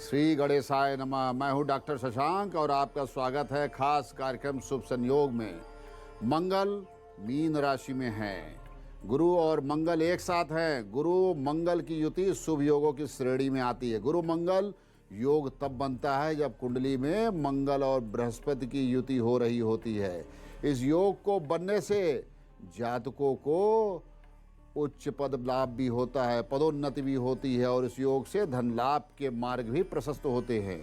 श्री गणेशाय नमः। मैं हूं डॉक्टर शशांक और आपका स्वागत है खास कार्यक्रम शुभ संयोग में। मंगल मीन राशि में है, गुरु और मंगल एक साथ हैं। गुरु मंगल की युति शुभ योगों की श्रेणी में आती है। गुरु मंगल योग तब बनता है जब कुंडली में मंगल और बृहस्पति की युति हो रही होती है। इस योग को बनने से जातकों को उच्च पद लाभ भी होता है, पदोन्नति भी होती है और इस योग से धन लाभ के मार्ग भी प्रशस्त होते हैं।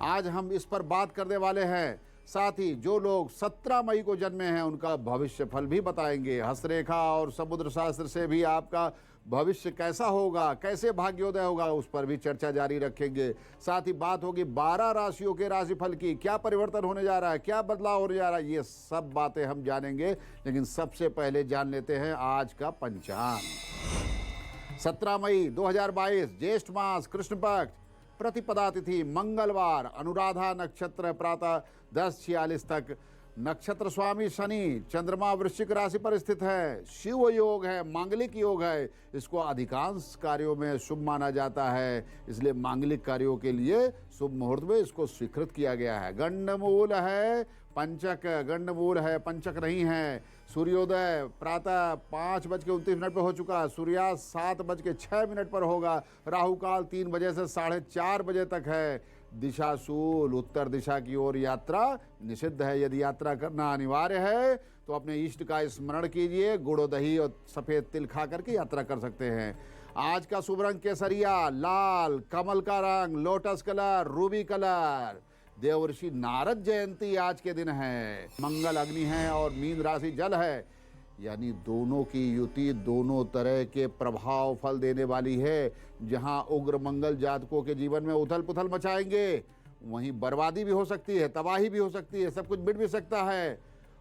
आज हम इस पर बात करने वाले हैं। साथ ही जो लोग 17 मई को जन्मे हैं उनका भविष्य फल भी बताएंगे। हस्तरेखा और समुद्र शास्त्र से भी आपका भविष्य कैसा होगा, कैसे भाग्योदय होगा, उस पर भी चर्चा जारी रखेंगे। साथ ही बात होगी 12 राशियों के राशिफल की, क्या परिवर्तन होने जा रहा है, क्या बदलाव होने जा रहा है, ये सब बातें हम जानेंगे। लेकिन सबसे पहले जान लेते हैं आज का पंचांग। 17 मई 2022 ज्येष्ठ मास कृष्ण पक्ष प्रतिपदा तिथि मंगलवार, अनुराधा नक्षत्र प्रातः 10:46 तक। नक्षत्र स्वामी शनि, चंद्रमा वृश्चिक राशि पर स्थित है। शिव योग है, मांगलिक योग है। इसको अधिकांश कार्यों में शुभ माना जाता है, इसलिए मांगलिक कार्यों के लिए शुभ मुहूर्त में इसको स्वीकृत किया गया है। गंडमूल है, पंचक गंडमूल है, पंचक नहीं है। सूर्योदय प्रातः 5:29 पर हो चुका। सूर्यास्त 7:06 पर होगा। राहु काल 3 बजे से 4:30 बजे तक है। दिशा शूल, उत्तर दिशा की ओर यात्रा निषिद्ध है। यदि यात्रा करना अनिवार्य है तो अपने इष्ट का स्मरण कीजिए। गुड़, दही और सफ़ेद तिल खा करके यात्रा कर सकते हैं। आज का शुभ रंग केसरिया, लाल, कमल का रंग, लोटस कलर, रूबी कलर। देवर्षि नारद जयंती आज के दिन है। मंगल अग्नि है और मीन राशि जल है, यानी दोनों की युति दोनों तरह के प्रभाव फल देने वाली है। जहां उग्र मंगल जातकों के जीवन में उथल पुथल मचाएंगे, वहीं बर्बादी भी हो सकती है, तबाही भी हो सकती है, सब कुछ मिट भी सकता है।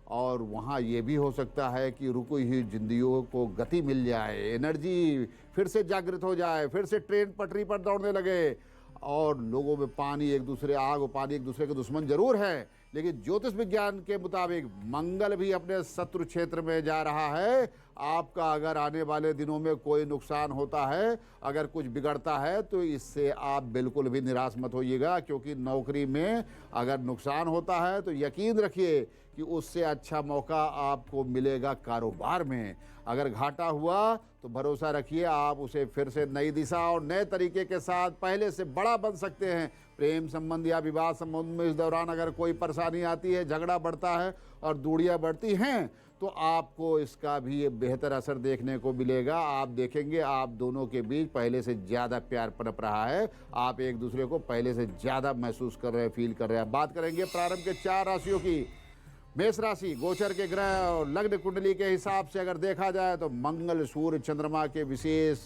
और वहाँ ये भी हो सकता है कि रुकी हुई जिंदगियों को गति मिल जाए, एनर्जी फिर से जागृत हो जाए, फिर से ट्रेन पटरी पर दौड़ने लगे। और लोगों में पानी एक दूसरे, आग और पानी एक दूसरे के दुश्मन जरूर है, लेकिन ज्योतिष विज्ञान के मुताबिक मंगल भी अपने शत्रु क्षेत्र में जा रहा है। आपका अगर आने वाले दिनों में कोई नुकसान होता है, अगर कुछ बिगड़ता है, तो इससे आप बिल्कुल भी निराश मत होइएगा, क्योंकि नौकरी में अगर नुकसान होता है तो यकीन रखिए कि उससे अच्छा मौका आपको मिलेगा कारोबार में। अगर घाटा हुआ तो भरोसा रखिए आप उसे फिर से नई दिशा और नए तरीके के साथ पहले से बड़ा बन सकते हैं। प्रेम संबंध या विवाह संबंध में इस दौरान अगर कोई परेशानी आती है, झगड़ा बढ़ता है और दूरियां बढ़ती हैं, तो आपको इसका भी बेहतर असर देखने को मिलेगा। आप देखेंगे आप दोनों के बीच पहले से ज़्यादा प्यार पनप रहा है। आप एक दूसरे को पहले से ज़्यादा महसूस कर रहे हैं, फील कर रहे हैं। बात करेंगे प्रारंभ के 4 राशियों की। मेष राशि, गोचर के ग्रह और लग्न कुंडली के हिसाब से अगर देखा जाए तो मंगल, सूर्य, चंद्रमा के विशेष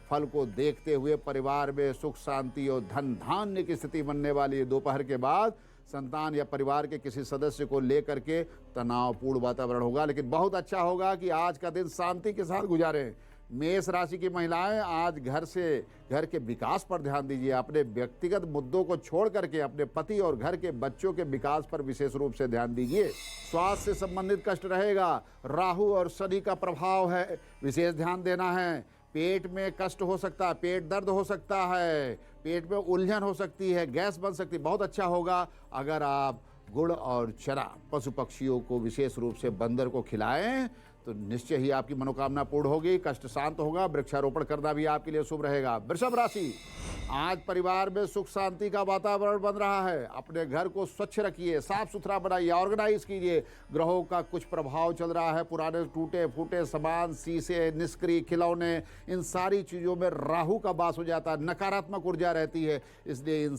फल को देखते हुए परिवार में सुख, शांति और धन धान्य की स्थिति बनने वाली है। दोपहर के बाद संतान या परिवार के किसी सदस्य को लेकर के तनावपूर्ण वातावरण होगा, लेकिन बहुत अच्छा होगा कि आज का दिन शांति के साथ गुजारें। मेष राशि की महिलाएं आज घर के विकास पर ध्यान दीजिए। अपने व्यक्तिगत मुद्दों को छोड़ करके अपने पति और घर के बच्चों के विकास पर विशेष रूप से ध्यान दीजिए। स्वास्थ्य से संबंधित कष्ट रहेगा। राहु और शनि का प्रभाव है, विशेष ध्यान देना है। पेट में कष्ट हो सकता है, पेट दर्द हो सकता है, पेट में उलझन हो सकती है, गैस बन सकती है। बहुत अच्छा होगा अगर आप गुड़ और चना पशु पक्षियों को, विशेष रूप से बंदर को खिलाएं, तो निश्चय ही आपकी मनोकामना पूर्ण होगी, कष्ट शांत होगा। वृक्षारोपण करना भी आपके लिए शुभ रहेगा। वृषभ राशि, आज परिवार में सुख शांति का वातावरण बन रहा है। अपने घर को स्वच्छ रखिए, साफ सुथरा बनाइए, ऑर्गेनाइज कीजिए। ग्रहों का कुछ प्रभाव चल रहा है। पुराने टूटे फूटे सामान, शीशे, निष्क्रिय खिलौने, इन सारी चीज़ों में राहु का वास हो जाता है, नकारात्मक ऊर्जा रहती है, इसलिए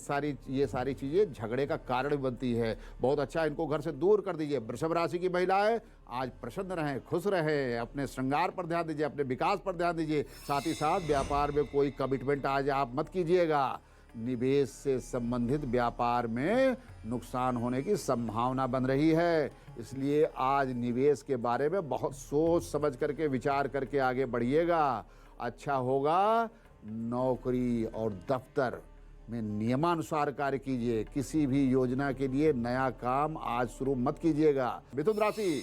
ये सारी चीज़ें झगड़े का कारण बनती है। बहुत अच्छा, इनको घर से दूर कर दीजिए। वृषभ राशि की महिलाएं आज प्रसन्न रहें, खुश रहें। अपने श्रृंगार पर ध्यान दीजिए, अपने विकास पर ध्यान दीजिए। साथ ही साथ व्यापार में कोई कमिटमेंट आज आप मत कीजिएगा। निवेश से संबंधित व्यापार में नुकसान होने की संभावना बन रही है, इसलिए आज निवेश के बारे में बहुत सोच समझ करके, विचार करके आगे बढ़िएगा। अच्छा होगा नौकरी और दफ्तर में नियमानुसार कार्य कीजिए। किसी भी योजना के लिए नया काम आज शुरू मत कीजिएगा। मिथुन राशि,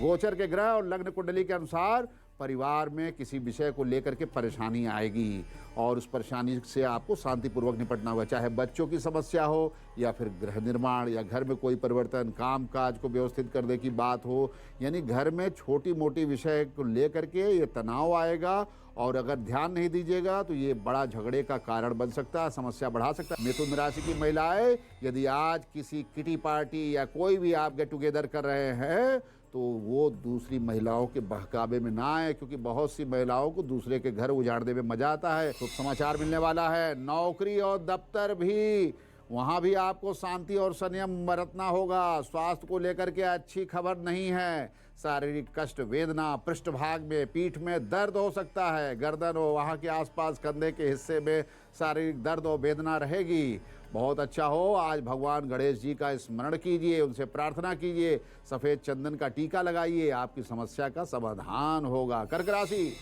गोचर के ग्रह और लग्न कुंडली के अनुसार परिवार में किसी विषय को लेकर के परेशानी आएगी और उस परेशानी से आपको शांतिपूर्वक निपटना होगा, चाहे बच्चों की समस्या हो या फिर गृह निर्माण या घर में कोई परिवर्तन, काम काज को व्यवस्थित करने की बात हो। यानी घर में छोटी मोटी विषय को लेकर के ये तनाव आएगा और अगर ध्यान नहीं दीजिएगा तो ये बड़ा झगड़े का कारण बन सकता है, समस्या बढ़ा सकता है। मिथुन राशि की महिलाएं, यदि आज किसी किटी पार्टी या कोई भी आप गेट टुगेदर कर रहे हैं तो वो दूसरी महिलाओं के बहकावे में ना आए, क्योंकि बहुत सी महिलाओं को दूसरे के घर उजाड़ने में मजा आता है। तो समाचार मिलने वाला है। नौकरी और दफ्तर भी, वहाँ भी आपको शांति और संयम बरतना होगा। स्वास्थ्य को लेकर के अच्छी खबर नहीं है। शारीरिक कष्ट, वेदना, पृष्ठभाग में, पीठ में दर्द हो सकता है, गर्दन हो, वहाँ के आसपास कंधे के हिस्से में शारीरिक दर्द और वेदना रहेगी। बहुत अच्छा हो, आज भगवान गणेश जी का स्मरण कीजिए, उनसे प्रार्थना कीजिए, सफ़ेद चंदन का टीका लगाइए, आपकी समस्या का समाधान होगा। कर्क राशि,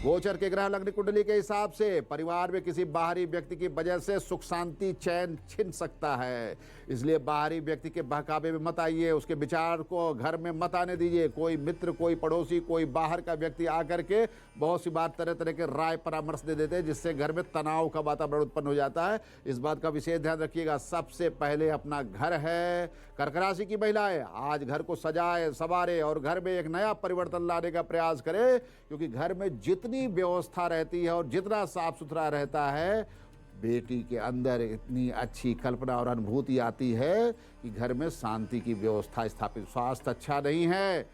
गोचर के ग्रह लग्न कुंडली के हिसाब से परिवार में किसी बाहरी व्यक्ति की वजह से सुख शांति चैन छिन सकता है, इसलिए बाहरी व्यक्ति के बहकावे में मत आइए, उसके विचार को घर में मत आने दीजिए। कोई मित्र, कोई पड़ोसी, कोई बाहर का व्यक्ति आकर के बहुत सी बार तरह तरह के राय परामर्श दे देते हैं, जिससे घर में तनाव का वातावरण उत्पन्न हो जाता है। इस बात का विशेष ध्यान रखिएगा। सबसे पहले अपना घर है। कर्क राशि की महिलाएं आज घर को सजाए संवारे और घर में एक नया परिवर्तन लाने का प्रयास करें, क्योंकि घर में जितनी व्यवस्था रहती है और जितना साफ सुथरा रहता है, बेटी के अंदर इतनी अच्छी कल्पना और अनुभूति आती है कि घर में शांति की व्यवस्था स्थापित। स्वास्थ्य अच्छा नहीं है,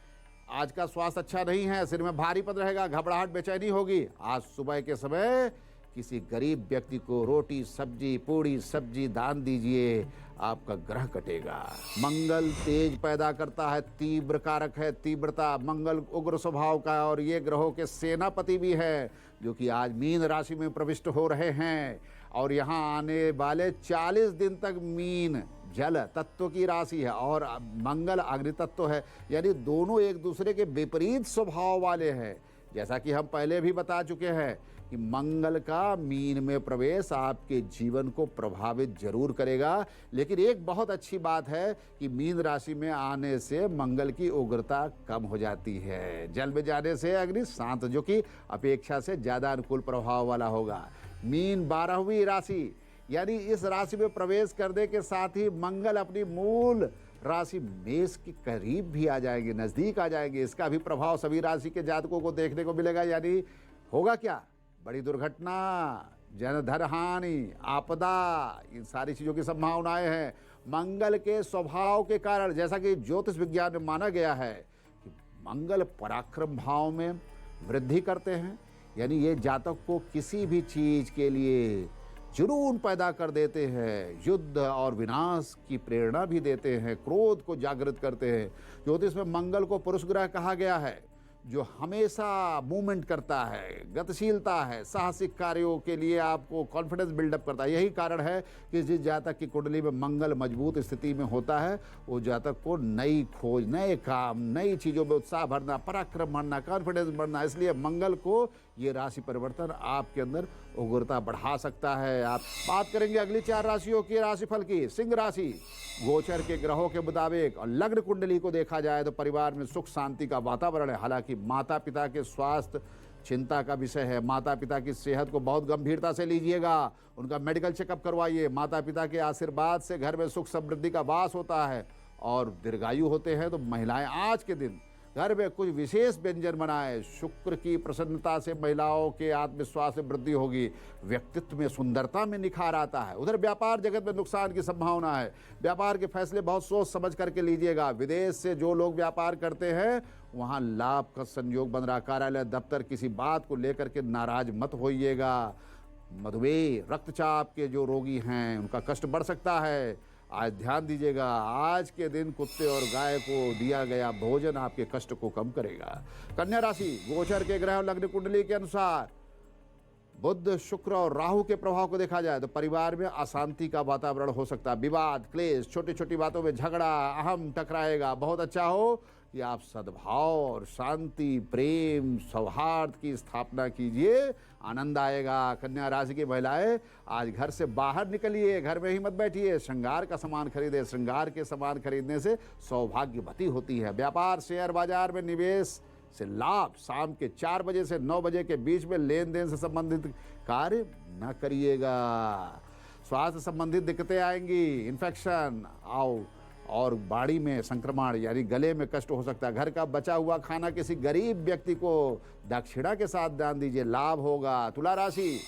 आज का स्वास्थ्य अच्छा नहीं है, सिर में भारीपन रहेगा, घबराहट, बेचैनी होगी। आज सुबह के समय किसी गरीब व्यक्ति को रोटी, सब्जी, पूड़ी सब्जी दान दीजिए, आपका ग्रह कटेगा। मंगल तेज पैदा करता है, तीव्र कारक है, तीव्रता। मंगल उग्र स्वभाव का और ये ग्रहों के सेनापति भी है, जो कि आज मीन राशि में प्रविष्ट हो रहे हैं और यहाँ आने वाले 40 दिन तक मीन जल तत्व की राशि है और मंगल अग्नि तत्व है, यानी दोनों एक दूसरे के विपरीत स्वभाव वाले हैं। जैसा कि हम पहले भी बता चुके हैं कि मंगल का मीन में प्रवेश आपके जीवन को प्रभावित जरूर करेगा, लेकिन एक बहुत अच्छी बात है कि मीन राशि में आने से मंगल की उग्रता कम हो जाती है। जल में जाने से अग्नि शांत, जो कि अपेक्षा से ज़्यादा अनुकूल प्रभाव वाला होगा। मीन 12वीं राशि, यानी इस राशि में प्रवेश करने के साथ ही मंगल अपनी मूल राशि मेष के करीब भी आ जाएंगे, नज़दीक आ जाएंगे। इसका भी प्रभाव सभी राशि के जातकों को देखने को मिलेगा। यानी होगा क्या? बड़ी दुर्घटना, जनधन हानि, आपदा, इन सारी चीज़ों की संभावनाएं हैं। मंगल के स्वभाव के कारण, जैसा कि ज्योतिष विज्ञान में माना गया है कि मंगल पराक्रम भाव में वृद्धि करते हैं, यानी ये जातक को किसी भी चीज़ के लिए जुनून पैदा कर देते हैं, युद्ध और विनाश की प्रेरणा भी देते हैं, क्रोध को जागृत करते हैं। ज्योतिष में मंगल को पुरुष ग्रह कहा गया है, जो हमेशा मूवमेंट करता है, गतिशीलता है, साहसिक कार्यों के लिए आपको कॉन्फिडेंस बिल्डअप करता है। यही कारण है कि जिस जातक की कुंडली में मंगल मजबूत स्थिति में होता है, वो जातक को नई खोज, नए काम, नई चीज़ों में उत्साह भरना, पराक्रम भरना, कॉन्फिडेंस बढ़ना। इसलिए मंगल को ये राशि परिवर्तन आपके अंदर उग्रता बढ़ा सकता है। आप बात करेंगे अगली 4 राशियों की राशिफल की। सिंह राशि, गोचर के ग्रहों के मुताबिक और लग्न कुंडली को देखा जाए तो परिवार में सुख शांति का वातावरण है। हालांकि माता पिता के स्वास्थ्य चिंता का विषय है। माता पिता की सेहत को बहुत गंभीरता से लीजिएगा, उनका मेडिकल चेकअप करवाइए। माता पिता के आशीर्वाद से घर में सुख समृद्धि का वास होता है और दीर्घायु होते हैं। तो महिलाएं आज के दिन घर में कुछ विशेष व्यंजन बनाएं। शुक्र की प्रसन्नता से महिलाओं के आत्मविश्वास में वृद्धि होगी, व्यक्तित्व में सुंदरता में निखार आता है। उधर व्यापार जगत में नुकसान की संभावना है। व्यापार के फैसले बहुत सोच समझ करके लीजिएगा। विदेश से जो लोग व्यापार करते हैं वहाँ लाभ का संयोग बन रहा। कार्यालय, दफ्तर, किसी बात को लेकर के नाराज मत होइएगा। मधुमेह, रक्तचाप के जो रोगी हैं उनका कष्ट बढ़ सकता है। आज ध्यान दीजिएगा, आज के दिन कुत्ते और गाय को दिया गया भोजन आपके कष्ट को कम करेगा। कन्या राशि, गोचर के ग्रह लग्न कुंडली के अनुसार बुध, शुक्र और राहु के प्रभाव को देखा जाए तो परिवार में अशांति का वातावरण हो सकता है। विवाद, क्लेश, छोटी छोटी बातों में झगड़ा, अहम टकराएगा। बहुत अच्छा हो कि आप सद्भाव और शांति, प्रेम, सौहार्द की स्थापना कीजिए, आनंद आएगा। कन्या राशि की महिलाएं आज घर से बाहर निकलिए, घर में ही मत बैठिए, श्रृंगार का सामान खरीदे। श्रृंगार के सामान खरीदने से सौभाग्यवती होती है। व्यापार, शेयर बाजार में निवेश से लाभ, शाम के 4 बजे से 9 बजे के बीच में लेन देन से संबंधित कार्य न करिएगा। स्वास्थ्य संबंधित दिक्कतें आएंगी, इन्फेक्शन और बाड़ी में संक्रमण यानी गले में कष्ट हो सकता है। घर का बचा हुआ खाना किसी गरीब व्यक्ति को दक्षिणा के साथ दान दीजिए, लाभ होगा। तुला राशि,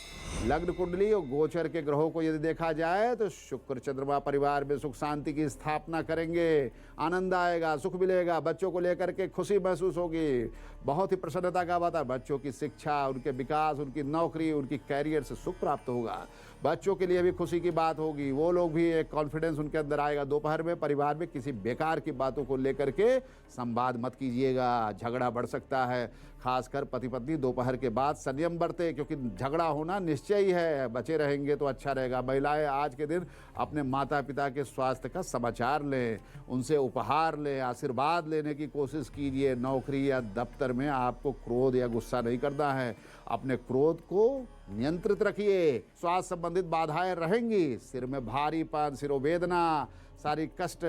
लग्न कुंडली और गोचर के ग्रहों को यदि देखा जाए तो शुक्र चंद्रमा परिवार में सुख शांति की स्थापना करेंगे, आनंद आएगा, सुख मिलेगा, बच्चों को लेकर के खुशी महसूस होगी, बहुत ही प्रसन्नता का बात है। बच्चों की शिक्षा, उनके विकास, उनकी नौकरी, उनकी कैरियर से सुख प्राप्त होगा। बच्चों के लिए भी खुशी की बात होगी, वो लोग भी एक कॉन्फिडेंस उनके अंदर आएगा। दोपहर में परिवार में किसी बेकार की बातों को लेकर के संवाद मत कीजिएगा, झगड़ा बढ़ सकता है। खासकर पति पत्नी दोपहर के बाद संयम बरते, क्योंकि झगड़ा होना निश्चय ही है। बचे रहेंगे तो अच्छा रहेगा। महिलाएं आज के दिन अपने माता पिता के स्वास्थ्य का समाचार लें, उनसे उपहार लें, आशीर्वाद लेने की कोशिश कीजिए। नौकरी या दफ्तर में आपको क्रोध या गुस्सा नहीं करना है, अपने क्रोध को नियंत्रित रखिए। स्वास्थ्य संबंधित बाधाएं रहेंगी, सिर में भारीपन, सिरोवेदना, सारी कष्ट,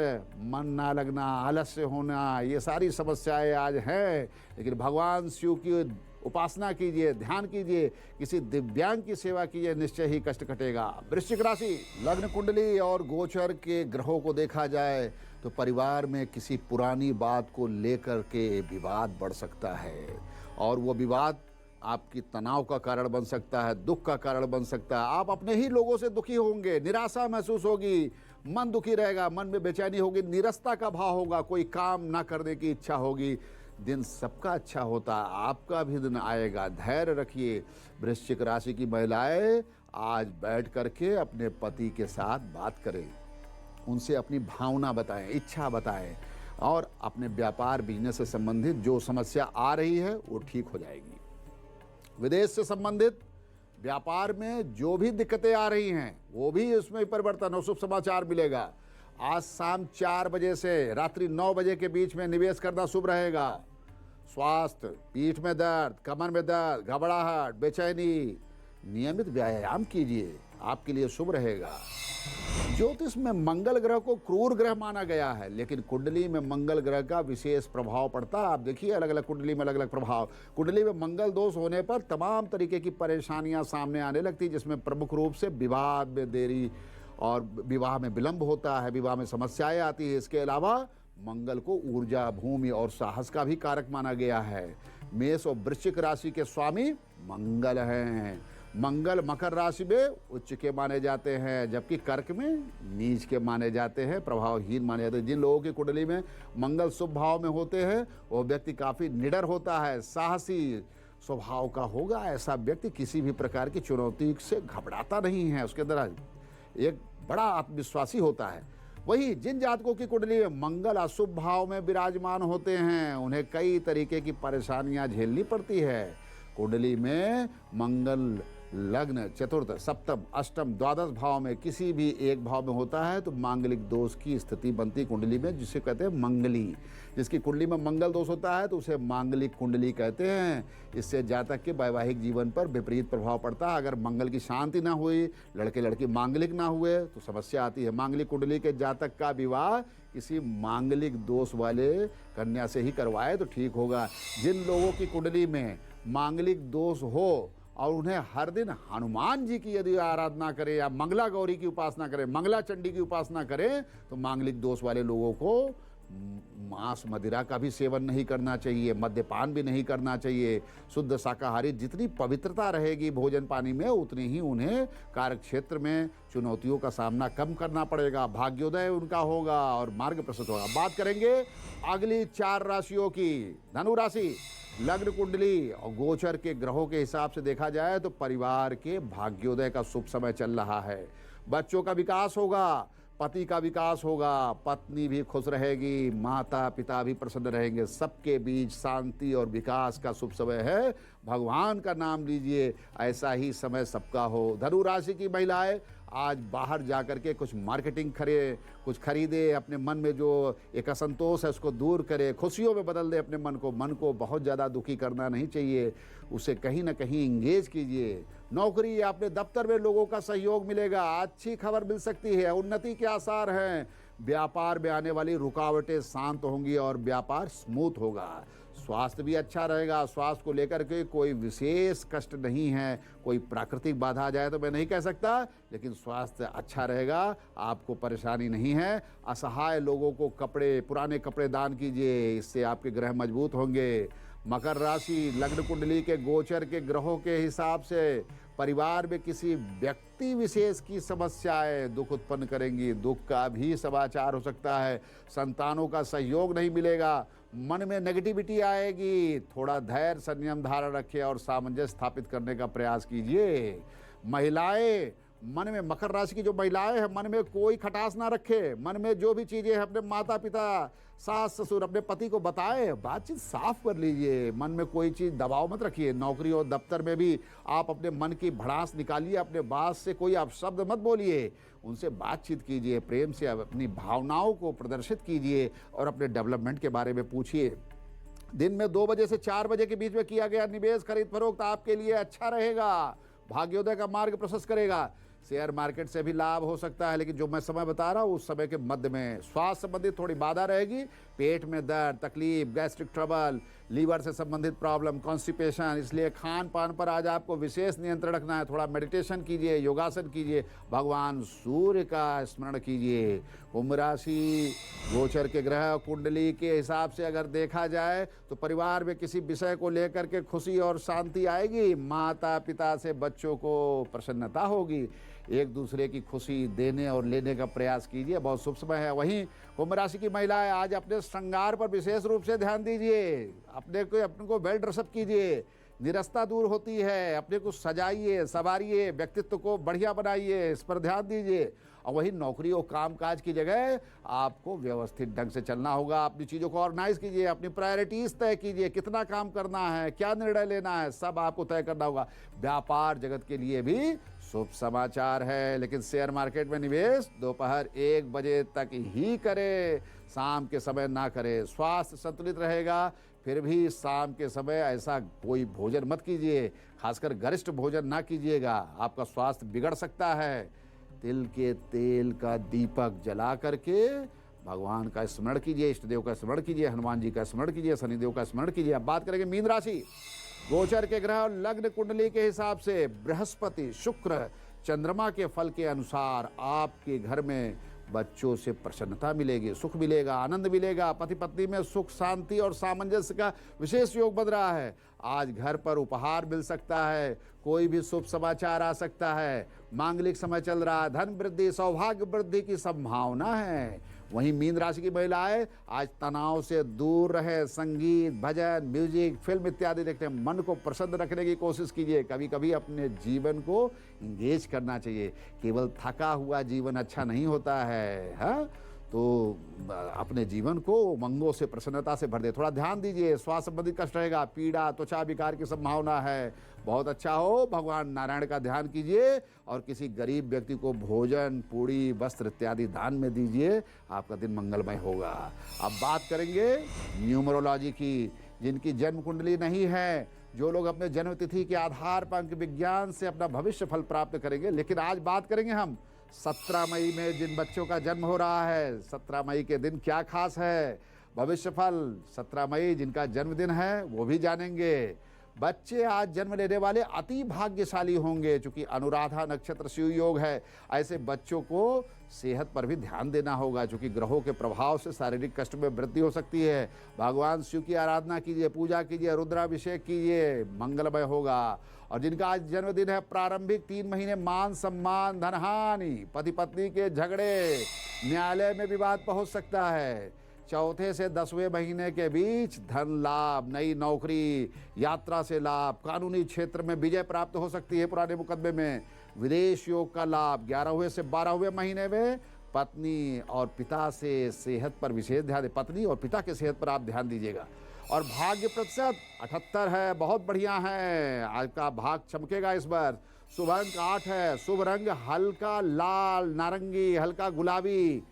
मन ना लगना, आलस्य होना, ये सारी समस्याएं आज हैं। लेकिन भगवान शिव की उपासना कीजिए, ध्यान कीजिए, किसी दिव्यांग की सेवा कीजिए, निश्चय ही कष्ट कटेगा। वृश्चिक राशि, लग्न कुंडली और गोचर के ग्रहों को देखा जाए तो परिवार में किसी पुरानी बात को लेकर के विवाद बढ़ सकता है और वो विवाद आपकी तनाव का कारण बन सकता है, दुख का कारण बन सकता है। आप अपने ही लोगों से दुखी होंगे, निराशा महसूस होगी, मन दुखी रहेगा, मन में बेचैनी होगी, निरस्ता का भाव होगा, कोई काम ना करने की इच्छा होगी। दिन सबका अच्छा होता है, आपका भी दिन आएगा, धैर्य रखिए। वृश्चिक राशि की महिलाएं आज बैठ करके अपने पति के साथ बात करें, उनसे अपनी भावना बताएं, इच्छा बताएं और अपने व्यापार बिजनेस से संबंधित जो समस्या आ रही है वो ठीक हो जाएगी। विदेश से संबंधित व्यापार में जो भी दिक्कतें आ रही हैं वो भी उसमें परिवर्तन और शुभ समाचार मिलेगा। आज शाम 4 बजे से रात्रि 9 बजे के बीच में निवेश करना शुभ रहेगा। स्वास्थ्य, पीठ में दर्द, कमर में दर्द, घबराहट, बेचैनी, नियमित व्यायाम कीजिए, आपके लिए शुभ रहेगा। ज्योतिष में मंगल ग्रह को क्रूर ग्रह माना गया है, लेकिन कुंडली में मंगल ग्रह का विशेष प्रभाव पड़ता है। आप देखिए अलग अलग कुंडली में अलग अलग प्रभाव। कुंडली में मंगल दोष होने पर तमाम तरीके की परेशानियां सामने आने लगती, जिसमें प्रमुख रूप से विवाह में देरी और विवाह में विलंब होता है, विवाह में समस्याएं आती है। इसके अलावा मंगल को ऊर्जा, भूमि और साहस का भी कारक माना गया है। मेष और वृश्चिक राशि के स्वामी मंगल हैं। मंगल मकर राशि में उच्च के माने जाते हैं, जबकि कर्क में नीच के माने जाते हैं, प्रभावहीन माने जाते हैं। जिन लोगों की कुंडली में मंगल शुभ भाव में होते हैं वो व्यक्ति काफ़ी निडर होता है, साहसी स्वभाव का होगा। ऐसा व्यक्ति किसी भी प्रकार की चुनौती से घबराता नहीं है, उसके अंदर एक बड़ा आत्मविश्वासी होता है। वही जिन जातकों की कुंडली में मंगल अशुभ भाव में विराजमान होते हैं उन्हें कई तरीके की परेशानियां झेलनी पड़ती है। कुंडली में मंगल लग्न, चतुर्थ, सप्तम, अष्टम, द्वादश भाव में किसी भी एक भाव में होता है तो मांगलिक दोष की स्थिति बनती कुंडली में, जिसे कहते हैं मंगली। जिसकी कुंडली में मंगल दोष होता है तो उसे मांगलिक कुंडली कहते हैं। इससे जातक के वैवाहिक जीवन पर विपरीत प्रभाव पड़ता है। अगर मंगल की शांति ना हुई, लड़के लड़की मांगलिक ना हुए तो समस्या आती है। मांगलिक कुंडली के जातक का विवाह किसी मांगलिक दोष वाले कन्या से ही करवाए तो ठीक होगा। जिन लोगों की कुंडली में मांगलिक दोष हो और उन्हें हर दिन हनुमान जी की यदि आराधना करें या मंगला गौरी की उपासना करें, मंगला चंडी की उपासना करें तो मांगलिक दोष वाले लोगों को मांस मदिरा का भी सेवन नहीं करना चाहिए, मद्यपान भी नहीं करना चाहिए। शुद्ध शाकाहारी जितनी पवित्रता रहेगी भोजन पानी में उतनी ही उन्हें कार्य क्षेत्र में चुनौतियों का सामना कम करना पड़ेगा, भाग्योदय उनका होगा और मार्ग प्रशस्त होगा। बात करेंगे अगली 4 राशियों की। धनु राशि, लग्न कुंडली और गोचर के ग्रहों के हिसाब से देखा जाए तो परिवार के भाग्योदय का शुभ समय चल रहा है। बच्चों का विकास होगा, पति का विकास होगा, पत्नी भी खुश रहेगी, माता पिता भी प्रसन्न रहेंगे। सबके बीच शांति और विकास का शुभ समय है। भगवान का नाम लीजिए, ऐसा ही समय सबका हो। धनु राशि की महिलाएं आज बाहर जाकर के कुछ मार्केटिंग करे, कुछ खरीदे, अपने मन में जो एक असंतोष है उसको दूर करे, खुशियों में बदल दे अपने मन को। मन को बहुत ज़्यादा दुखी करना नहीं चाहिए, उसे कहीं ना कहीं इंगेज कीजिए। नौकरी या अपने दफ्तर में लोगों का सहयोग मिलेगा, अच्छी खबर मिल सकती है, उन्नति के आसार हैं। व्यापार में आने वाली रुकावटें शांत होंगी और व्यापार स्मूथ होगा। स्वास्थ्य भी अच्छा रहेगा। स्वास्थ्य को लेकर के कोई विशेष कष्ट नहीं है, कोई प्राकृतिक बाधा आ जाए तो मैं नहीं कह सकता, लेकिन स्वास्थ्य अच्छा रहेगा, आपको परेशानी नहीं है। असहाय लोगों को कपड़े, पुराने कपड़े दान कीजिए, इससे आपके ग्रह मजबूत होंगे। मकर राशि लग्न कुंडली के गोचर के ग्रहों के हिसाब से परिवार में किसी व्यक्ति विशेष की समस्याएं दुख उत्पन्न करेंगी। दुख का भी समाचार हो सकता है। संतानों का सहयोग नहीं मिलेगा, मन में नेगेटिविटी आएगी। थोड़ा धैर्य संयम धारण रखिए और सामंजस्य स्थापित करने का प्रयास कीजिए। महिलाएं मन में, मकर राशि की जो महिलाएं हैं, मन में कोई खटास ना रखे। मन में जो भी चीजें हैं अपने माता पिता, सास ससुर, अपने पति को बताए, बातचीत साफ कर लीजिए। मन में कोई चीज दबाव मत रखिए। नौकरी और दफ्तर में भी आप अपने मन की भड़ास निकालिए। अपने बात से कोई अपशब्द मत बोलिए, उनसे बातचीत कीजिए, प्रेम से अपनी भावनाओं को प्रदर्शित कीजिए और अपने डेवलपमेंट के बारे में पूछिए। दिन में 2 बजे से 4 बजे के बीच में किया गया निवेश खरीद फरोख्त आपके लिए अच्छा रहेगा। भाग्योदय का मार्ग प्रशस्त करेगा। शेयर मार्केट से भी लाभ हो सकता है, लेकिन जो मैं समय बता रहा हूँ उस समय के मध्य में स्वास्थ्य संबंधित थोड़ी बाधा रहेगी। पेट में दर्द, तकलीफ, गैस्ट्रिक ट्रबल, लीवर से संबंधित प्रॉब्लम, कॉन्स्टिपेशन, इसलिए खान पान पर आज आपको विशेष नियंत्रण रखना है। थोड़ा मेडिटेशन कीजिए, योगासन कीजिए, भगवान सूर्य का स्मरण कीजिए। कुंभ राशि गोचर के ग्रह कुंडली के हिसाब से अगर देखा जाए तो परिवार में किसी विषय को लेकर के खुशी और शांति आएगी। माता पिता से बच्चों को प्रसन्नता होगी। एक दूसरे की खुशी देने और लेने का प्रयास कीजिए, बहुत शुभ समय है। वहीं कुंभ राशि की महिलाएं आज अपने श्रृंगार पर विशेष रूप से ध्यान दीजिए। अपने को वेल ड्रेसअप कीजिए, निरस्ता दूर होती है। अपने को सजाइए, संवारिए, व्यक्तित्व को बढ़िया बनाइए, इस पर ध्यान दीजिए। और वही नौकरी और कामकाज की जगह आपको व्यवस्थित ढंग से चलना होगा। अपनी चीज़ों को ऑर्गेनाइज कीजिए, अपनी प्रायोरिटीज तय कीजिए, कितना काम करना है, क्या निर्णय लेना है, सब आपको तय करना होगा। व्यापार जगत के लिए भी शुभ समाचार है, लेकिन शेयर मार्केट में निवेश दोपहर 1 बजे तक ही करें, शाम के समय ना करें। स्वास्थ्य संतुलित रहेगा, फिर भी शाम के समय ऐसा कोई भोजन मत कीजिए, खासकर गरिष्ठ भोजन ना कीजिएगा, आपका स्वास्थ्य बिगड़ सकता है। तिल के तेल का दीपक जला करके भगवान का स्मरण कीजिए, इष्ट देव का स्मरण कीजिए, हनुमान जी का स्मरण कीजिए, शनिदेव का स्मरण कीजिए। अब बात करेंगे मीन राशि गोचर के ग्रह लग्न कुंडली के हिसाब से बृहस्पति, शुक्र, चंद्रमा के फल के अनुसार आपके घर में बच्चों से प्रसन्नता मिलेगी, सुख मिलेगा, आनंद मिलेगा। पति पत्नी में सुख, शांति और सामंजस्य का विशेष योग बन रहा है। आज घर पर उपहार मिल सकता है, कोई भी शुभ समाचार आ सकता है। मांगलिक समय चल रहा है, धन वृद्धि, सौभाग्य वृद्धि की संभावना है। वहीं मीन राशि की महिलाएं आज तनाव से दूर रहे, संगीत, भजन, म्यूजिक, फिल्म इत्यादि देखते हैं। मन को प्रसन्न रखने की कोशिश कीजिए। कभी कभी अपने जीवन को इंगेज करना चाहिए। केवल थका हुआ जीवन अच्छा नहीं होता है, हाँ? तो अपने जीवन को उमंगों से, प्रसन्नता से भर दे। थोड़ा ध्यान दीजिए, स्वास्थ्य संबंधित कष्ट रहेगा, पीड़ा, त्वचा विकार की संभावना है। बहुत अच्छा हो, भगवान नारायण का ध्यान कीजिए और किसी गरीब व्यक्ति को भोजन, पूड़ी, वस्त्र इत्यादि दान में दीजिए, आपका दिन मंगलमय होगा। अब बात करेंगे न्यूमरोलॉजी की। जिनकी जन्म कुंडली नहीं है, जो लोग अपने जन्म तिथि के आधार पर अंक विज्ञान से अपना भविष्य फल प्राप्त करेंगे। लेकिन आज बात करेंगे हम 17 मई में जिन बच्चों का जन्म हो रहा है, 17 मई के दिन क्या खास है, भविष्य फल 17 मई जिनका जन्मदिन है वो भी जानेंगे। बच्चे आज जन्म लेने वाले अति भाग्यशाली होंगे, क्योंकि अनुराधा नक्षत्र शिव योग है। ऐसे बच्चों को सेहत पर भी ध्यान देना होगा, क्योंकि ग्रहों के प्रभाव से शारीरिक कष्ट में वृद्धि हो सकती है। भगवान शिव की आराधना कीजिए, पूजा कीजिए, रुद्राभिषेक कीजिए, मंगलमय होगा। और जिनका आज जन्मदिन है, प्रारंभिक 3 महीने मान सम्मान, धनहानि, पति पत्नी के झगड़े, न्यायालय में विवाद पहुंच सकता है। चौथे से 10वें महीने के बीच धन लाभ, नई नौकरी, यात्रा से लाभ, कानूनी क्षेत्र में विजय प्राप्त हो सकती है। पुराने मुकदमे में विदेश योग का लाभ। 11वें से 12वें महीने में पत्नी और पिता से सेहत पर विशेष ध्यान, पत्नी और पिता के सेहत पर आप ध्यान दीजिएगा। और भाग्य प्रतिशत 78 है, बहुत बढ़िया है। आज का भाग चमकेगा इस बार। शुभ अंक 8 है। शुभ रंग हल्का लाल, नारंगी, हल्का गुलाबी।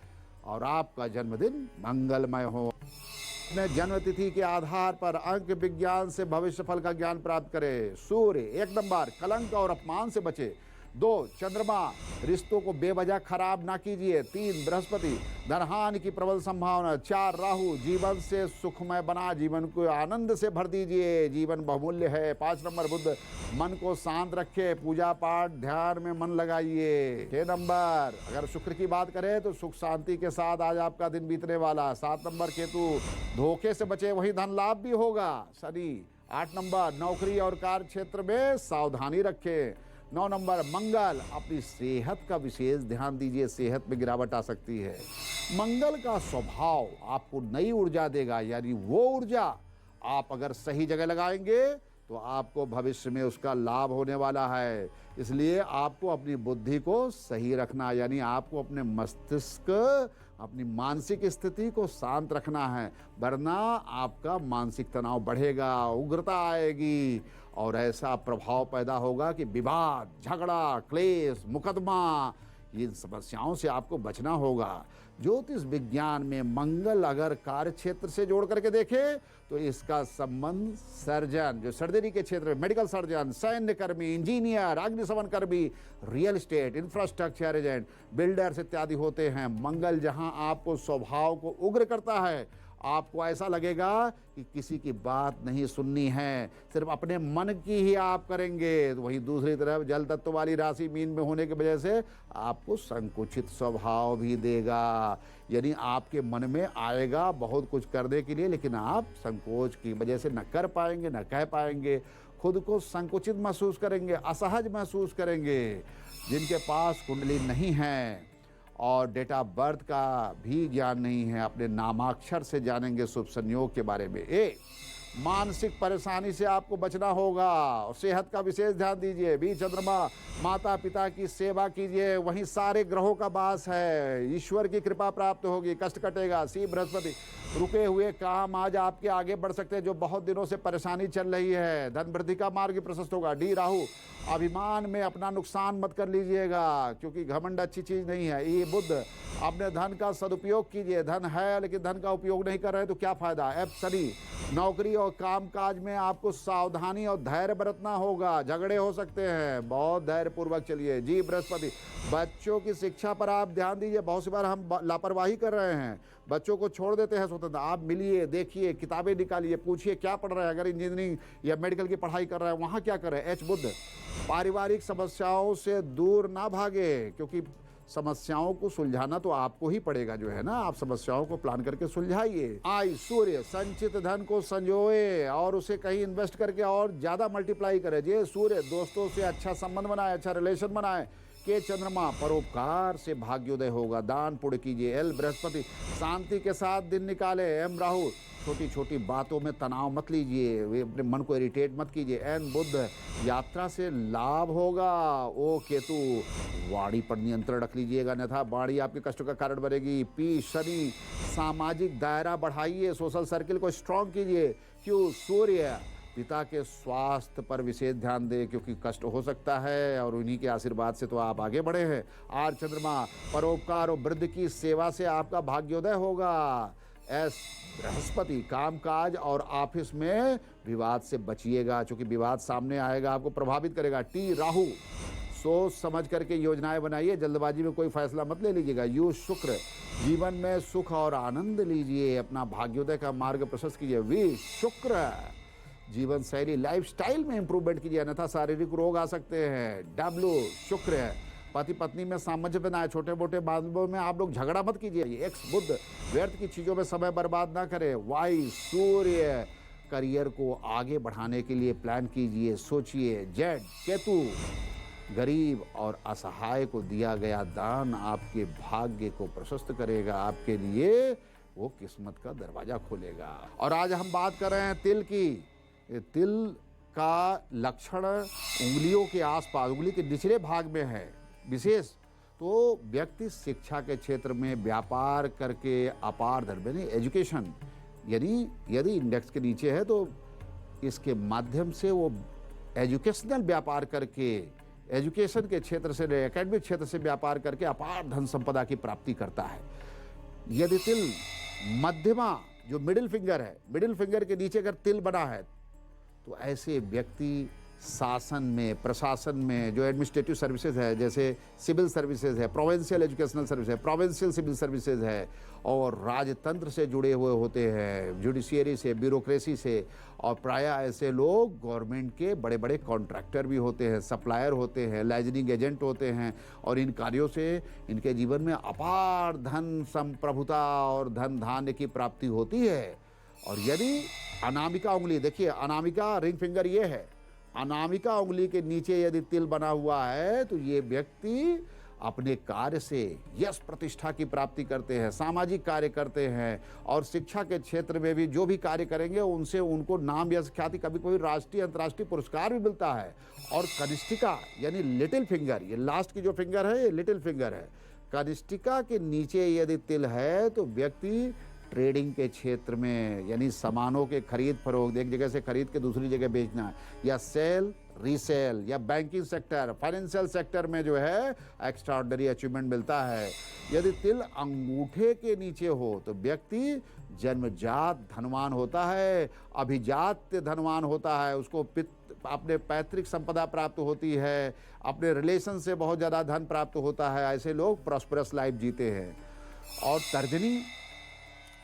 और आपका जन्मदिन मंगलमय हो। अपने जन्म तिथि के आधार पर अंक विज्ञान से भविष्य फल का ज्ञान प्राप्त करें। सूर्य 1 नंबर, कलंक और अपमान से बचे। 2 चंद्रमा, रिश्तों को बेवजह खराब ना कीजिए। 3 बृहस्पति, धनहानि की प्रबल संभावना। 4 राहु, जीवन से सुखमय बना, जीवन को आनंद से भर दीजिए, जीवन बहुमूल्य है। 5 नंबर बुध, मन को शांत रखे, पूजा पाठ ध्यान में मन लगाइए। 6 नंबर, अगर शुक्र की बात करें तो सुख शांति के साथ आज आपका दिन बीतने वाला। 7 नंबर केतु, धोखे से बचे वही धन लाभ भी होगा। शनि। 8 नंबर, नौकरी और कार्य क्षेत्र में सावधानी रखें। 9 नंबर मंगल, अपनी सेहत का विशेष ध्यान दीजिए, सेहत में गिरावट आ सकती है। मंगल का स्वभाव आपको नई ऊर्जा देगा, यानी वो ऊर्जा आप अगर सही जगह लगाएंगे तो आपको भविष्य में उसका लाभ होने वाला है। इसलिए आपको अपनी बुद्धि को सही रखना, यानी आपको अपने मस्तिष्क, अपनी मानसिक स्थिति को शांत रखना है, वरना आपका मानसिक तनाव बढ़ेगा, उग्रता आएगी और ऐसा प्रभाव पैदा होगा कि विवाद, झगड़ा, क्लेश, मुकदमा, इन समस्याओं से आपको बचना होगा। ज्योतिष विज्ञान में मंगल अगर कार्य क्षेत्र से जोड़ करके देखे तो इसका संबंध सर्जन, जो सर्जरी के क्षेत्र में मेडिकल सर्जन, सैन्य कर्मी, इंजीनियर, अग्निशमन कर्मी, real estate, infrastructure agent, builders इत्यादि होते हैं। मंगल जहां आपको स्वभाव को उग्र करता है, आपको ऐसा लगेगा कि किसी की बात नहीं सुननी है, सिर्फ अपने मन की ही आप करेंगे। तो वहीं दूसरी तरफ जल तत्व वाली राशि मीन में होने की वजह से आपको संकुचित स्वभाव भी देगा, यानी आपके मन में आएगा बहुत कुछ करने के लिए, लेकिन आप संकोच की वजह से न कर पाएंगे, न कह पाएंगे, खुद को संकुचित महसूस करेंगे, असहज महसूस करेंगे। जिनके पास कुंडली नहीं है और डेट ऑफ बर्थ का भी ज्ञान नहीं है, अपने नामाक्षर से जानेंगे शुभ संयोग के बारे में। मानसिक परेशानी से आपको बचना होगा और सेहत का विशेष ध्यान दीजिए। बी चंद्रमा, माता पिता की सेवा कीजिए, वहीं सारे ग्रहों का वास है, ईश्वर की कृपा प्राप्त होगी, कष्ट कटेगा। सी बृहस्पति, रुके हुए काम आज आपके आगे बढ़ सकते हैं, जो बहुत दिनों से परेशानी चल रही है, धन वृद्धि का मार्ग प्रशस्त होगा। डी राहु, अभिमान में अपना नुकसान मत कर लीजिएगा, क्योंकि घमंड अच्छी चीज नहीं है। ये बुध, अपने धन का सदुपयोग कीजिए, धन है लेकिन धन का उपयोग नहीं कर रहे तो क्या फायदा। एफ शनि, नौकरी और कामकाज में आपको सावधानी और धैर्य बरतना होगा, झगड़े हो सकते हैं, बहुत धैर्य पूर्वक चलिए। जी बृहस्पति, बच्चों की शिक्षा पर आप ध्यान दीजिए, बहुत सी बार हम लापरवाही कर रहे हैं, बच्चों को छोड़ देते हैं स्वतंत्र। आप मिलिए, देखिए, किताबें निकालिए, पूछिए क्या पढ़ रहे हैं, अगर इंजीनियरिंग या मेडिकल की पढ़ाई कर रहे हैं वहाँ क्या कर रहे हैं। एच बुध, पारिवारिक समस्याओं से दूर ना भागे, क्योंकि समस्याओं को सुलझाना तो आपको ही पड़ेगा, जो है ना, आप समस्याओं को प्लान करके सुलझाइए। आई सूर्य, संचित धन को संजोए और उसे कहीं इन्वेस्ट करके और ज्यादा मल्टीप्लाई करे। जे सूर्य, दोस्तों से अच्छा संबंध बनाए, अच्छा रिलेशन बनाए। के चंद्रमा, परोपकार से भाग्योदय होगा, दान पुण्य कीजिए। एल बृहस्पति, शांति के साथ दिन निकाले। एम राहु, छोटी छोटी बातों में तनाव मत लीजिए, अपने मन को इरिटेट मत कीजिए। एन बुध, यात्रा से लाभ होगा। ओ केतु, वाणी पर नियंत्रण रख लीजिएगा, अन्यथा वाणी आपके कष्टों का कारण बनेगी। पी शनि, सामाजिक दायरा बढ़ाइए, सोशल सर्किल को स्ट्रॉन्ग कीजिए। क्यों सूर्य, पिता के स्वास्थ्य पर विशेष ध्यान दें, क्योंकि कष्ट हो सकता है और उन्हीं के आशीर्वाद से तो आप आगे बढ़े हैं। आर चंद्रमा, परोपकार और वृद्ध की सेवा से आपका भाग्योदय होगा। एस बृहस्पति, कामकाज और ऑफिस में विवाद से बचिएगा, क्योंकि विवाद सामने आएगा, आपको प्रभावित करेगा। टी राहु, सोच समझ करके योजनाएं बनाइए, जल्दबाजी में कोई फैसला मत ले लीजिएगा। यू शुक्र, जीवन में सुख और आनंद लीजिए, अपना भाग्योदय का मार्ग प्रशस्त कीजिए। वी शुक्र, जीवन शैली लाइफस्टाइल में इंप्रूवमेंट कीजिए, अन्यथा शारीरिक रोग आ सकते हैं। डब्ल्यू शुक्र है, पति पत्नी में सामंजस्य बनाए, छोटे मोटे बातों में आप लोग झगड़ा मत कीजिए। एक्स बुध, व्यर्थ की चीजों में समय बर्बाद ना करें। वाई सूर्य, करियर को आगे बढ़ाने के लिए प्लान कीजिए, सोचिए। जेड केतु, गरीब और असहाय को दिया गया दान आपके भाग्य को प्रशस्त करेगा, आपके लिए वो किस्मत का दरवाजा खोलेगा। और आज हम बात कर रहे हैं तिल की। तिल का लक्षण उंगलियों के आसपास, उंगली के निचले भाग में है विशेष, तो व्यक्ति शिक्षा के क्षेत्र में व्यापार करके अपार धन, यानी एजुकेशन, यदि इंडेक्स के नीचे है तो इसके माध्यम से वो एजुकेशनल व्यापार करके, एजुकेशन के क्षेत्र से, एकेडमिक क्षेत्र से व्यापार करके अपार धन संपदा की प्राप्ति करता है। यदि तिल मध्यमा, जो मिडिल फिंगर है, मिडिल फिंगर के नीचे अगर तिल बना है तो ऐसे व्यक्ति शासन में, प्रशासन में जो एडमिनिस्ट्रेटिव सर्विसेज है, जैसे सिविल सर्विसेज है, प्रोविंशियल एजुकेशनल सर्विस है, प्रोविंशियल सिविल सर्विसेज है, और राजतंत्र से जुड़े हुए होते हैं, जुडिशियरी से, ब्यूरोक्रेसी से, और प्रायः ऐसे लोग गवर्नमेंट के बड़े बड़े कॉन्ट्रैक्टर भी होते हैं, सप्लायर होते हैं, लाइजनिंग एजेंट होते हैं, और इन कार्यों से इनके जीवन में अपार धन संप्रभुता और धन धान्य की प्राप्ति होती है। और यदि अनामिका उंगली, देखिए अनामिका रिंग फिंगर ये है, अनामिका उंगली के नीचे यदि तिल बना हुआ है तो ये व्यक्ति अपने कार्य से यश प्रतिष्ठा की प्राप्ति करते हैं, सामाजिक कार्य करते हैं, और शिक्षा के क्षेत्र में भी जो भी कार्य करेंगे उनसे उनको नाम यश ख्याति, कभी कोई राष्ट्रीय अंतर्राष्ट्रीय पुरस्कार भी मिलता है। और कनिष्ठिका यानी लिटिल फिंगर, ये लास्ट की जो फिंगर है ये लिटिल फिंगर है, कनिष्ठिका के नीचे यदि तिल है तो व्यक्ति ट्रेडिंग के क्षेत्र में, यानी सामानों के खरीद फरोख्त, एक जगह से खरीद के दूसरी जगह बेचना, या सेल रीसेल, या बैंकिंग सेक्टर, फाइनेंशियल सेक्टर में जो है एक्स्ट्राऑर्डिनरी अचीवमेंट मिलता है। यदि तिल अंगूठे के नीचे हो तो व्यक्ति जन्मजात धनवान होता है, अभिजात्य धनवान होता है, उसको अपने पैतृक संपदा प्राप्त होती है, अपने रिलेशन से बहुत ज़्यादा धन प्राप्त होता है। ऐसे लोग प्रॉस्परस लाइफ जीते हैं। और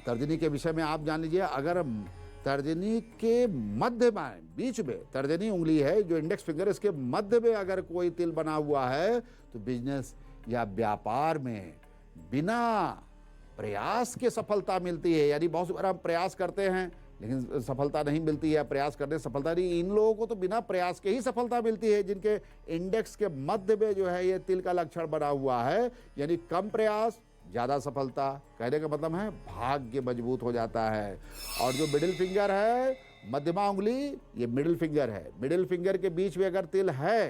तर्जनी के विषय में आप जान लीजिए, अगर तर्जनी के मध्य में, बीच में तर्जनी उंगली है जो इंडेक्स फिंगर, इसके मध्य में अगर कोई तिल बना हुआ है तो बिजनेस या व्यापार में बिना प्रयास के सफलता मिलती है। यानी बहुत बार हम प्रयास करते हैं लेकिन सफलता नहीं मिलती है, प्रयास करने सफलता नहीं, इन लोगों को तो बिना प्रयास के ही सफलता मिलती है, जिनके इंडेक्स के मध्य में जो है ये तिल का लक्षण बना हुआ है। यानी कम प्रयास ज़्यादा सफलता, कहने का मतलब है भाग्य मजबूत हो जाता है। और जो मिडिल फिंगर है, मध्यमा उंगली, ये मिडिल फिंगर है, मिडिल फिंगर के बीच में अगर तिल है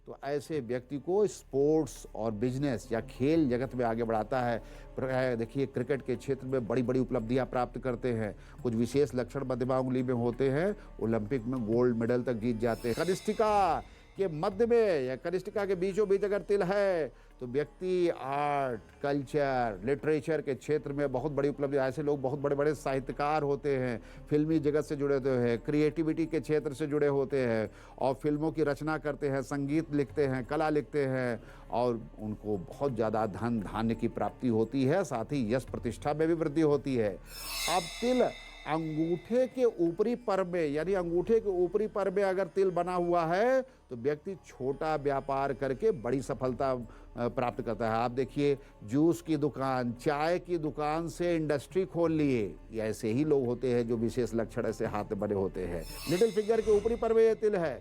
तो ऐसे व्यक्ति को स्पोर्ट्स और बिजनेस या खेल जगत में आगे बढ़ाता है। देखिए क्रिकेट के क्षेत्र में बड़ी बड़ी उपलब्धियां प्राप्त करते हैं, कुछ विशेष लक्षण मध्यमा उंगली में होते हैं, ओलंपिक में गोल्ड मेडल तक जीत जाते हैं। कनिष्ठिका के मध्य में या कनिष्ठिका के बीचों बीच अगर तिल है तो व्यक्ति आर्ट, कल्चर, लिटरेचर के क्षेत्र में बहुत बड़ी उपलब्धि, ऐसे लोग बहुत बड़े बड़े साहित्यकार होते हैं, फिल्मी जगत से जुड़े होते हैं, क्रिएटिविटी के क्षेत्र से जुड़े होते हैं, और फिल्मों की रचना करते हैं, संगीत लिखते हैं, कला लिखते हैं, और उनको बहुत ज़्यादा धन धान्य की प्राप्ति होती है, साथ ही यश प्रतिष्ठा में भी वृद्धि होती है। अब तिल अंगूठे के ऊपरी पर में, यानी अंगूठे के ऊपरी पर में अगर तिल बना हुआ है तो व्यक्ति छोटा व्यापार करके बड़ी सफलता प्राप्त करता है। आप देखिए जूस की दुकान, चाय की दुकान से इंडस्ट्री खोल लिए, ये ऐसे ही लोग होते हैं जो विशेष लक्षण ऐसे हाथ में बने होते हैं। लिटिल फिंगर के ऊपरी पर में ये तिल है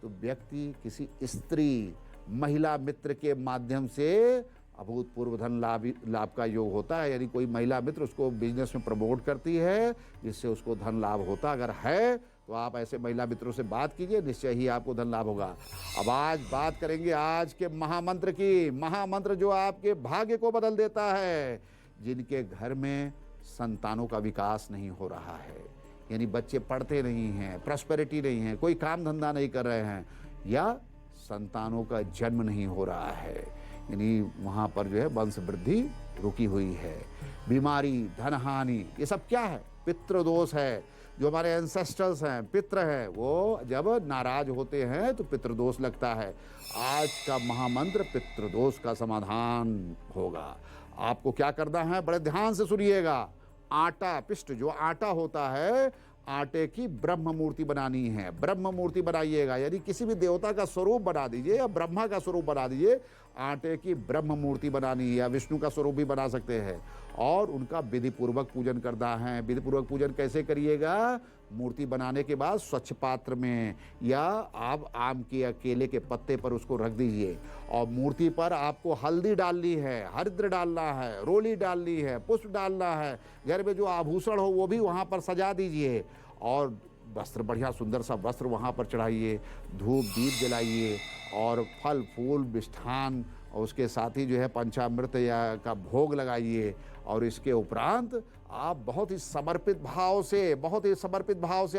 तो व्यक्ति किसी स्त्री, महिला मित्र के माध्यम से अभूतपूर्व धन लाभ का योग होता है। यानी कोई महिला मित्र उसको बिजनेस में प्रमोट करती है जिससे उसको धन लाभ होता अगर है तो आप ऐसे महिला मित्रों से बात कीजिए, निश्चय ही आपको धन लाभ होगा। अब आज बात करेंगे आज के महामंत्र की, महामंत्र जो आपके भाग्य को बदल देता है। जिनके घर में संतानों का विकास नहीं हो रहा है, यानी बच्चे पढ़ते नहीं हैं, प्रॉस्पेरिटी नहीं है, कोई काम धंधा नहीं कर रहे हैं, या संतानों का जन्म नहीं हो रहा है, यानी वहाँ पर जो है वंश वृद्धि रुकी हुई है, बीमारी, धनहानि, ये सब क्या है? पितृदोष है। जो हमारे एंसेस्टर्स हैं, पितृ हैं, वो जब नाराज होते हैं तो पितृदोष लगता है। आज का महामंत्र पितृदोष का समाधान होगा। आपको क्या करना है, बड़े ध्यान से सुनिएगा। आटा, पिष्ट जो आटा होता है, आटे की ब्रह्म मूर्ति बनानी है। ब्रह्म मूर्ति बनाइएगा, यानी किसी भी देवता का स्वरूप बना दीजिए या ब्रह्मा का स्वरूप बना दीजिए। आटे की ब्रह्म मूर्ति बनानी है, या विष्णु का स्वरूप भी बना सकते हैं, और उनका विधि पूर्वक पूजन करना है। विधि पूर्वक पूजन कैसे करिएगा? मूर्ति बनाने के बाद स्वच्छ पात्र में, या आप आम के केले के पत्ते पर उसको रख दीजिए, और मूर्ति पर आपको हल्दी डालनी है, हरिद्र डालना है, रोली डालनी है, पुष्प डालना है, घर में जो आभूषण हो वो भी वहाँ पर सजा दीजिए, और वस्त्र, बढ़िया सुंदर सा वस्त्र वहाँ पर चढ़ाइए, धूप दीप जलाइए, और फल फूल मिष्ठान, और उसके साथ ही जो है पंचामृत या का भोग लगाइए। और इसके उपरांत आप बहुत ही समर्पित भाव से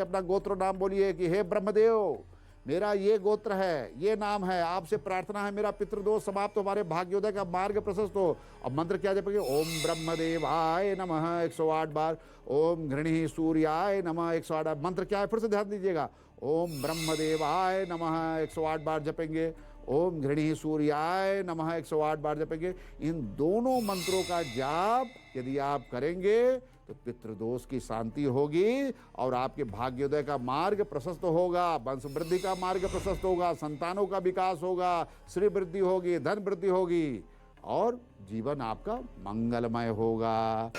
अपना गोत्र नाम बोलिए कि हे ब्रह्मदेव, मेरा ये गोत्र है, ये नाम है, आपसे प्रार्थना है मेरा पितृदोष समाप्त हो, हमारे भाग्योदय का मार्ग प्रशस्त हो। अब मंत्र क्या जपेंगे? ओम ब्रह्मदेवाय नमः 108 बार, ओम घृणी सूर्याय नमः 108 बार। मंत्र क्या है? फिर से ध्यान दीजिएगा। ओम ब्रह्मदेवाय नमः 108 बार जपेंगे, ओम घृणी सूर्याय नमः 108 बार जपेंगे। इन दोनों मंत्रों का जाप यदि आप करेंगे तो पितृदोष की शांति होगी और आपके भाग्योदय का मार्ग प्रशस्त होगा, वंश वृद्धि का मार्ग प्रशस्त होगा, संतानों का विकास होगा, श्री वृद्धि होगी, धन वृद्धि होगी और जीवन आपका मंगलमय होगा।